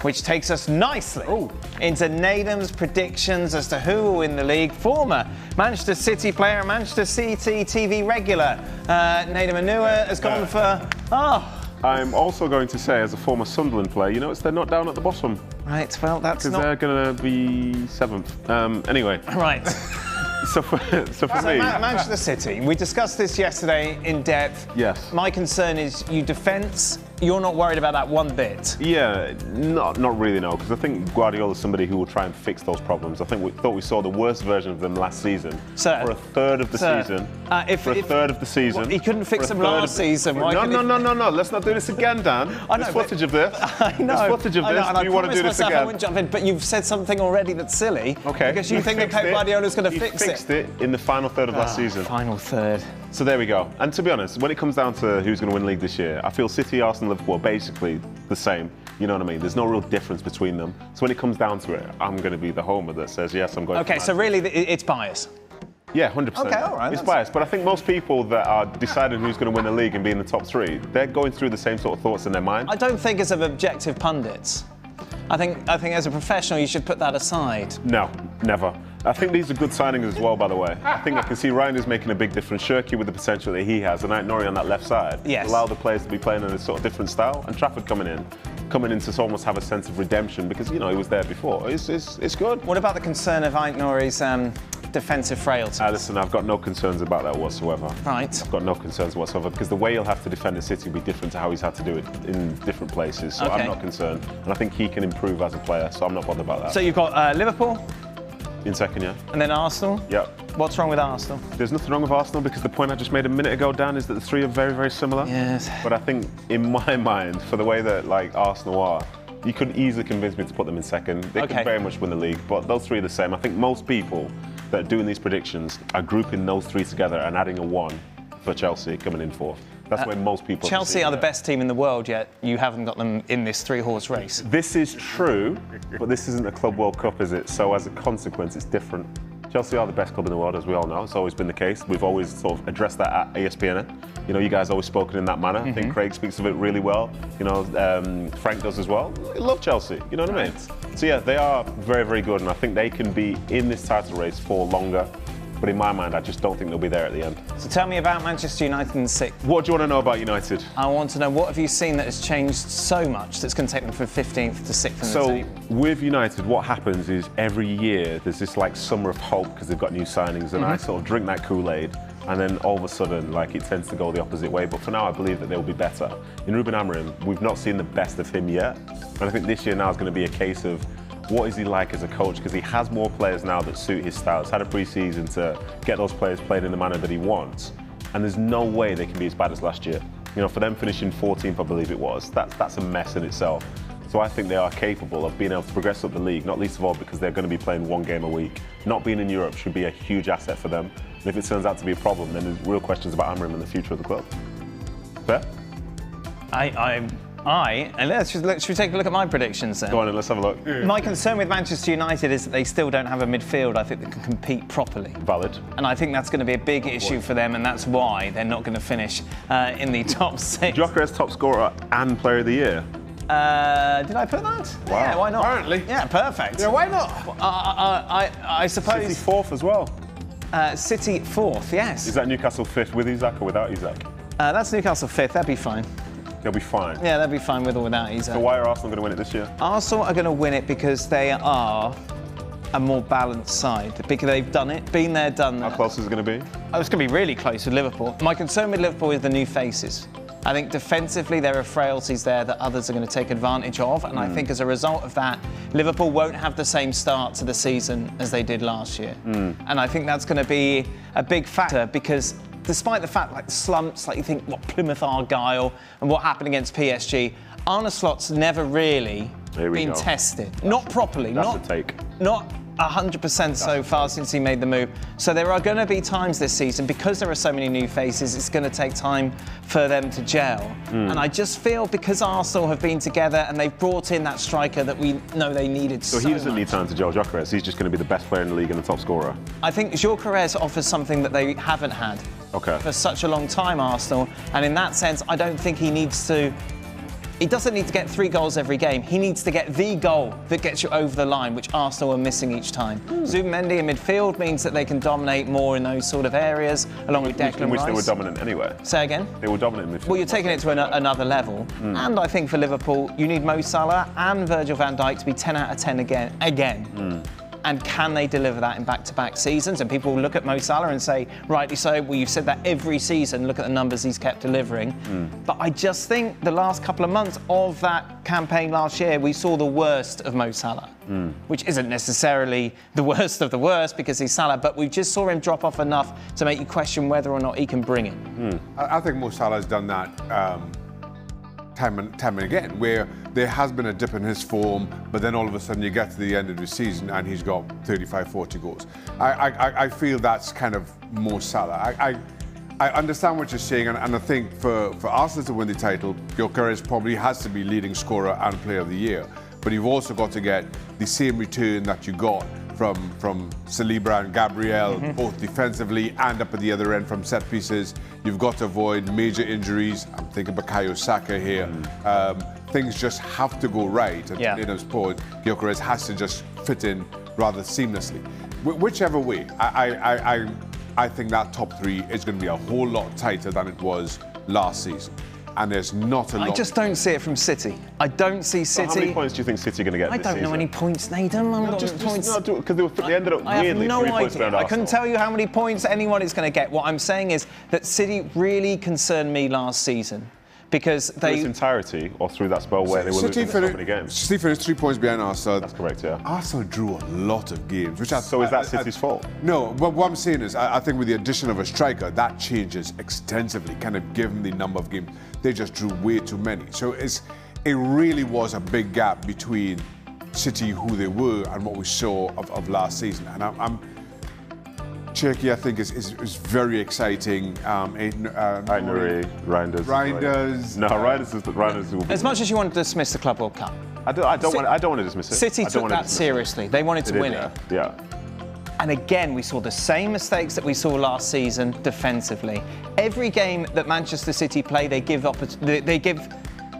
which takes us nicely into Nedum's predictions as to who will win the league. Former Manchester City player and Manchester City TV regular, Nedum Anua has gone for... I'm also going to say, as a former Sunderland player, you know, they're not down at the bottom. Right, well, that's not... Because they're going to be 7th. Anyway. Right. So for me... Manchester City, we discussed this yesterday in depth. Yes. My concern is defence. You're not worried about that one bit? Yeah, not really, no, because I think Guardiola's somebody who will try and fix those problems. I think we thought we saw the worst version of them last season. For a third of the season. For a third of the season. He couldn't fix them last season. No. Let's not do this again, Dan. There's footage of this. I know. There's footage of this. Do you want to do this again? I won't jump in, but you've said something already that's silly. Okay. Because you think that Pep Guardiola's going to fix it. He fixed it in the final third of last season. Final third. So there we go. And to be honest, when it comes down to who's going to win the league this year, I feel City, Arsenal, Liverpool are basically the same. You know what I mean? There's no real difference between them. So when it comes down to it, I'm going to be the homer that says, yes, I'm going Okay, so really it's bias. Yeah, 100%. Okay, all right. It's biased, but I think most people that are deciding who's going to win the league and be in the top three, they're going through the same sort of thoughts in their mind. I don't think it's of objective pundits. I think as a professional, you should put that aside. No, never. I think these are good signings as well, by the way. I think I can see Ryan is making a big difference. Shirky with the potential that he has, and Nori on that left side. Yes. Allow the players to be playing in a sort of different style. And Trafford coming in to almost have a sense of redemption because, you know, he was there before. It's good. What about the concern of Nori's defensive frailty? Listen, I've got no concerns about that whatsoever. Right. I've got no concerns whatsoever because the way he'll have to defend the City will be different to how he's had to do it in different places. So I'm not concerned. And I think he can improve as a player, so I'm not bothered about that. So you've got Liverpool? In second, yeah. And then Arsenal? Yep. What's wrong with Arsenal? There's nothing wrong with Arsenal because the point I just made a minute ago, Dan, is that the three are very, very similar. Yes. But I think, in my mind, for the way that Arsenal are, you could easily convince me to put them in second. They could very much win the league, but those three are the same. I think most people that are doing these predictions are grouping those three together and adding a 1 for Chelsea coming in fourth. That's where most people... Chelsea are the best team in the world, yet you haven't got them in this 3-horse race. This is true, but this isn't a Club World Cup, is it? So as a consequence, it's different. Chelsea are the best club in the world, as we all know. It's always been the case. We've always sort of addressed that at ESPN. You know, you guys always spoken in that manner. I think Craig speaks of it really well. You know, Frank does as well. I love Chelsea, you know what I mean? So yeah, they are very, very good, and I think they can be in this title race for longer. But in my mind, I just don't think they'll be there at the end. So tell me about Manchester United in 6th. What do you want to know about United? I want to know, what have you seen that has changed so much that's going to take them from 15th to 6th in the table? So with United, what happens is every year there's this summer of hope because they've got new signings, and I sort of drink that Kool-Aid, and then all of a sudden, it tends to go the opposite way. But for now, I believe that they'll be better. In Ruben Amorim, we've not seen the best of him yet, and I think this year now is going to be a case of what is he like as a coach, because he has more players now that suit his style. He's had a pre-season to get those players played in the manner that he wants, and there's no way they can be as bad as last year. You know, for them finishing 14th, I believe it was, that's a mess in itself. So I think they are capable of being able to progress up the league, not least of all because they're going to be playing 1 game a week. Not being in Europe should be a huge asset for them. And if it turns out to be a problem, then there's real questions about Amorim and the future of the club. Fair? And should we take a look at my predictions then? Go on and let's have a look. My concern with Manchester United is that they still don't have a midfield, I think, that can compete properly. Valid. And I think that's going to be a big issue for them, and that's why they're not going to finish in the top 6. Gyökeres top scorer and player of the year. Did I put that? Wow. Yeah, why not? Apparently. Yeah, perfect. Yeah, why not? I suppose... City 4th as well. City 4th, yes. Is that Newcastle 5th with Isak or without Isak? That's Newcastle 5th, that'd be fine. They'll be fine. Yeah, they'll be fine with or without Isak. So why are Arsenal going to win it this year? Arsenal are going to win it because they are a more balanced side. Because they've done it, been there, done that. How close is it going to be? Oh, it's going to be really close with Liverpool. My concern with Liverpool is the new faces. I think defensively there are frailties there that others are going to take advantage of, and I think as a result of that, Liverpool won't have the same start to the season as they did last year. And I think that's going to be a big factor because despite the fact, the slumps, you think, Plymouth Argyle and what happened against PSG, Arne Slot's never really been tested. Not properly. That's a take. Not 100% so far since he made the move. So there are going to be times this season, because there are so many new faces, it's going to take time for them to gel. And I just feel because Arsenal have been together and they've brought in that striker that we know they needed so much. So he doesn't need time to gel Gyökeres, he's just going to be the best player in the league and the top scorer. I think Gyökeres offers something that they haven't had for such a long time, Arsenal. And in that sense, I don't think he needs to He doesn't need to get 3 goals every game. He needs to get the goal that gets you over the line, which Arsenal are missing each time. Zubimendi in midfield means that they can dominate more in those sort of areas, along with Declan Rice. Which they were dominant anyway. Say again? They were dominant in midfield. Well, you're taking it to another level. And I think for Liverpool, you need Mo Salah and Virgil van Dijk to be 10 out of 10 again. And can they deliver that in back-to-back seasons? And people will look at Mo Salah and say, rightly so, well, you've said that every season, look at the numbers he's kept delivering. But I just think the last couple of months of that campaign last year, we saw the worst of Mo Salah, which isn't necessarily the worst of the worst because he's Salah, but we just saw him drop off enough to make you question whether or not he can bring it. I think Mo Salah has done that time and again, where there has been a dip in his form, but then all of a sudden you get to the end of the season and he's got 35, 40 goals. I feel that's kind of Mo Salah. I understand what you're saying, and I think for Arsenal to win the title, Gyökeres probably has to be leading scorer and player of the year. But you've also got to get the same return that you got from Saliba and Gabriel, both defensively and up at the other end from set pieces. You've got to avoid major injuries. I'm thinking Bukayo Saka here. Things just have to go right. And in sport, Gyökeres has to just fit in rather seamlessly. Whichever way, I think that top 3 is going to be a whole lot tighter than it was last season. And there's not a lot. I just don't see it from City. I don't see City. So how many points do you think City are going to get this season? I don't know any points, Nathan. Because they ended up weirdly 3 points behind Arsenal. I couldn't tell you how many points anyone is going to get. What I'm saying is that City really concerned me last season. Because they... Through its entirety, or through that spell where they were losing so many games? City finished 3 points behind Arsenal. That's correct, yeah. Arsenal drew a lot of games. So is that City's fault? No, but what I'm saying is, I think with the addition of a striker, that changes extensively, kind of given the number of games. They just drew way too many. So it really was a big gap between City, who they were, and what we saw of last season. And Turkey, I think, is very exciting. Reinders. No, Reinders will be... As much as you want to dismiss the Club World Cup. I don't want to dismiss it. City took that seriously. They wanted to win it. Yeah. And again, we saw the same mistakes that we saw last season defensively. Every game that Manchester City play, they give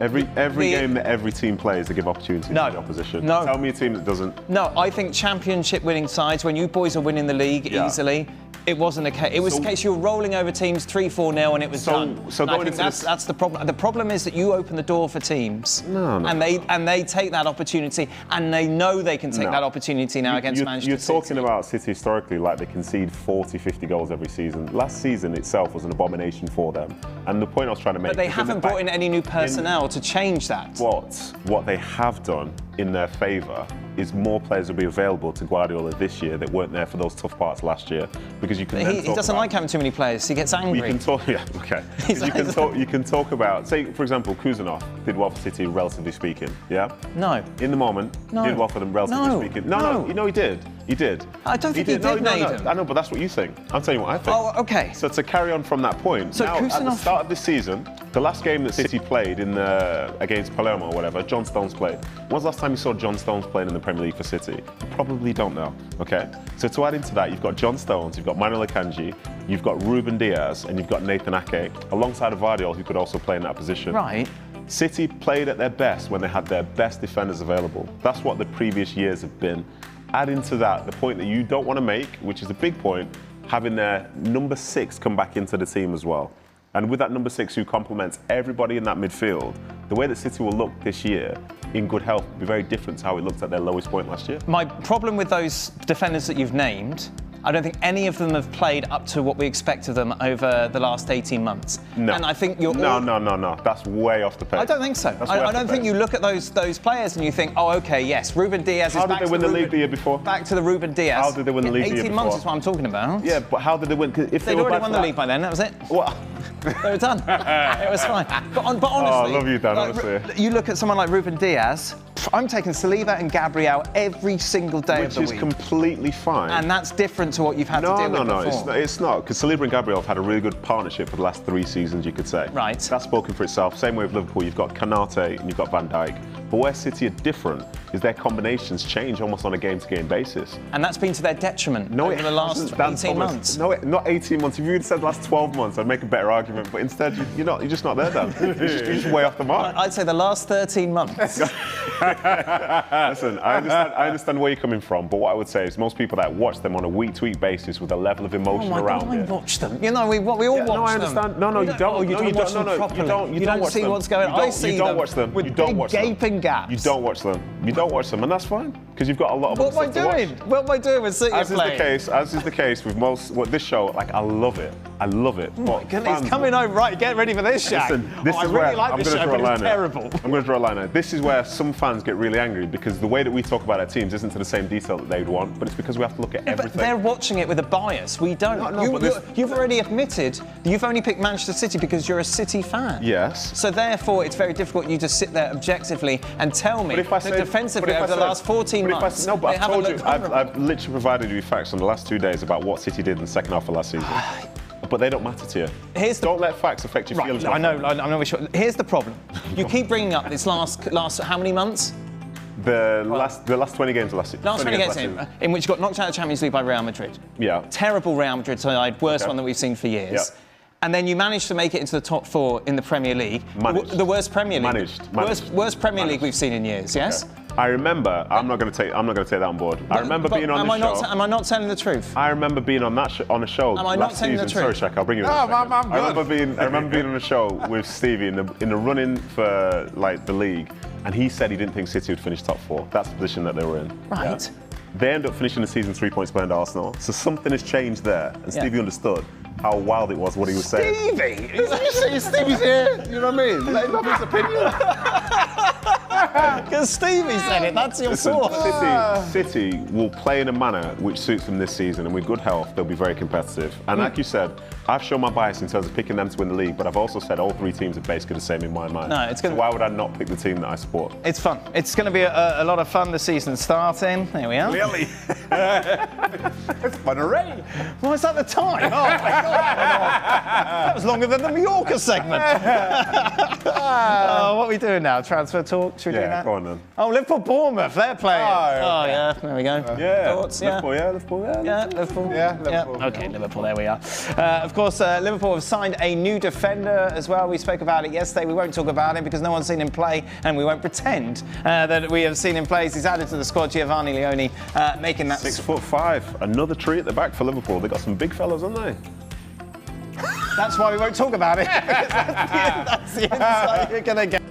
Every game that every team plays, they give opportunity to the opposition. No. Tell me a team that doesn't. No, I think championship winning sides, when you boys are winning the league easily, it wasn't a case. It was a case you were rolling over teams 3-4-0 and it was done. So going into that's the problem. The problem is that you open the door for teams, and they take that opportunity, and they know they can take that opportunity now against Manchester City. You're talking about City historically like they concede 40, 50 goals every season. Last season itself was an abomination for them. And the point I was trying to make. But they haven't brought in any new personnel to change that. What they have done in their favour is more players will be available to Guardiola this year that weren't there for those tough parts last year, because you can. He doesn't like having too many players. He gets angry. You can talk, okay. You can talk about, say, for example, Kuzanov did well for City, relatively speaking. Yeah. No. In the moment, did well for them, relatively speaking. No. You know he did. He did. I don't think he did. No. I know, but that's what you think. I'm telling you what I think. Oh, okay. So to carry on from that point, so now at the start of this season, the last game that City played against Palermo or whatever, John Stones played. When was the last time you saw John Stones playing in the Premier League for City? You probably don't know. Okay. So to add into that, you've got John Stones, you've got Manuel Akanji, you've got Ruben Diaz, and you've got Nathan Ake, alongside of Vardiol, who could also play in that position. Right. City played at their best when they had their best defenders available. That's what the previous years have been. Add into that the point that you don't want to make, which is a big point, having their number 6 come back into the team as well. And with that number 6 who complements everybody in that midfield, the way that City will look this year in good health will be very different to how it looked at their lowest point last year. My problem with those defenders that you've named, I don't think any of them have played up to what we expect of them over the last 18 months. No. And I think you're No. That's way off the pace. I don't think so. I don't think you look at those players and you think, oh, okay, yes, Ruben Diaz is back to the How did they win the league the year before? Back to the Ruben Diaz. How did they win the league the year before? 18 months is what I'm talking about. Yeah, but how did they win? If they'd already won the league by then, that was it. What? They were done. It was fine. But honestly, I love you, Dan, honestly. You look at someone like Ruben Diaz, I'm taking Saliba and Gabriel every single day of the week. Which is completely fine. And that's different to what you've had to deal with before. No, it's not. Because Saliba and Gabriel have had a really good partnership for the last 3 seasons, you could say. Right. That's spoken for itself. Same way with Liverpool, you've got Kanate and you've got Van Dijk. But where City are different is their combinations change almost on a game-to-game basis. And that's been to their detriment over the last 18 months. No, not 18 months. If you had said the last 12 months, I'd make a better argument. But instead, you're just not there, Dan. You're just way off the mark. I'd say the last 13 months. Listen, I understand where you're coming from, but what I would say is most people that watch them on a week-to-week basis with a level of emotion around it. I watch them. You know, we all watch them. No, I understand. No, you don't. You don't watch them properly. You don't see what's going on. I see them. You don't watch them. With big gaping gaps. You don't watch them. You don't watch them, and that's fine because you've got a lot of. What am I doing? What am I doing with City playing? As is the case with most. This show, like I love it. I love it. Oh my goodness, he's coming home right. Get ready for this, Shaq. Listen, this is I where really like I'm this going to show, draw a but line. it's terrible. I'm going to draw a line. This is where some fans get really angry because the way that we talk about our teams isn't to the same detail that they'd want, but it's because we have to look at everything. But they're watching it with a bias. We don't. You've already admitted that you've only picked Manchester City because you're a City fan. Yes. So therefore, it's very difficult for you to sit there objectively and tell me that defensively over the last 14 months. No, but I've told you. I've literally provided you facts from the last 2 days about what City did in the second half of last season. But they don't matter to you. Don't let facts affect your feelings. I know. Here's the problem. You keep bringing up this last how many months? The last 20 games of last season. Last 20 games in which you got knocked out of the Champions League by Real Madrid. Yeah. Terrible Real Madrid side, worst one that we've seen for years. Yeah. And then you managed to make it into the top 4 in the Premier League. The worst Premier League. Worst Premier League we've seen in years. Yes. Okay. I remember. I'm not going to take that on board. I remember being on the show. Am I not telling the truth? I remember being on that on a show Am I not telling the truth? Sorry, Shaq. I'll bring you in. I remember being on a show with Stevie in the run-in for like the league, and he said he didn't think City would finish top 4. That's the position that they were in. Right. Yeah. They end up finishing the season 3 points behind Arsenal. So something has changed there, and Stevie understood how wild it was what he was saying. Stevie! Stevie's here, you know what I mean? Let him have his opinion. Because Stevie said it, that's your source. City will play in a manner which suits them this season, and with good health, they'll be very competitive. And like you said, I've shown my bias in terms of picking them to win the league, but I've also said all 3 teams are basically the same in my mind. No, so why would I not pick the team that I support? It's fun. It's going to be a lot of fun this season starting. There we are. Really? It's fun already. Why is that the time? Oh, my God. That was longer than the Mallorca segment. What are we doing now? Transfer talk? Should we do that? Go on then. Oh, Liverpool-Bournemouth, they're playing. Oh, yeah, there we go. Thoughts? Liverpool. Liverpool. Yeah, Liverpool. Okay, Liverpool, there we are. Of course, Liverpool have signed a new defender as well. We spoke about it yesterday. We won't talk about him because no one's seen him play, and we won't pretend that we have seen him play. He's added to the squad, Giovanni Leone, making that... 6'5". Another tree at the back for Liverpool. They've got some big fellas, haven't they? That's why we won't talk about it. That's the insight you're going to get.